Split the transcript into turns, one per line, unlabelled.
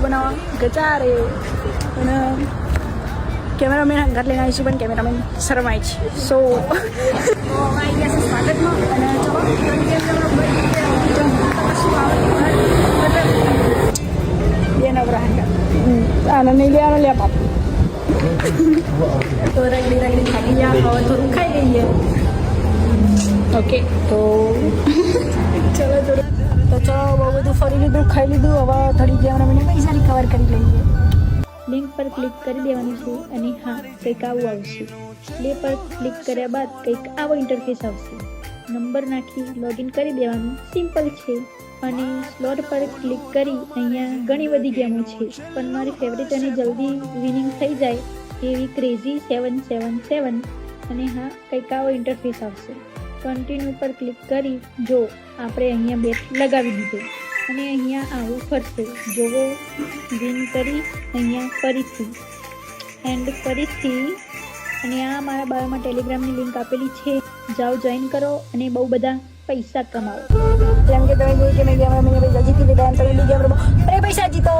બનાવવા ગચા રે અને કેમેરામેન હંગાત લઈને આવીશું પણ કેમેરામેન શરમાય છે સો આવી ગયા છે સ્વાગતમાં અને ચલો બે નવરા હંગાત આને નહીં લે આને લે બાપ તો રગડી થાકી ગયા હવે થોડું ખાઈ લઈએ ઓકે તો ચલો તો ચલો બહુ બધું ફરી લીધું ખાઈ લીધું હવે થોડી કેમેરામેને પૈસા રિકવર કરી લઈએ લિંક પર ક્લિક કરી દેવાનું છે અને હા કંઈક આવું આવશે પ્લે પર ક્લિક કર્યા બાદ કંઈક આવો ઇન્ટરફેસ આવશે નંબર નાખી લોગિન કરી દેવાનું સિમ્પલ છે અને સ્લોટ પર ક્લિક કરી અહીંયા ઘણી બધી ગેમો છે પણ મારી ફેવરેટ અને જલ્દી વિનિંગ થઈ જાય એવી ક્રેઝી 777 અને હા કંઈક આવો ઇન્ટરફેસ આવશે કન્ટિન્યુ પર ક્લિક કરી જો આપણે અહીંયા બેટ લગાવી દીધો અને અહીંયા આવું ફરશે જોવો વિન કરી અહીંયા ફરીથી એન્ડ ફરીથી અને આ મારા બાયોમાં ટેલિગ્રામની લિંક આપેલી છે જાઓ જોઈન કરો અને બહુ બધા પૈસા કમાવો જેમ કે તમે જોઈ કે મેં પૈસા જીતી લીધા એમ તમે બીજા પૈસા જીતો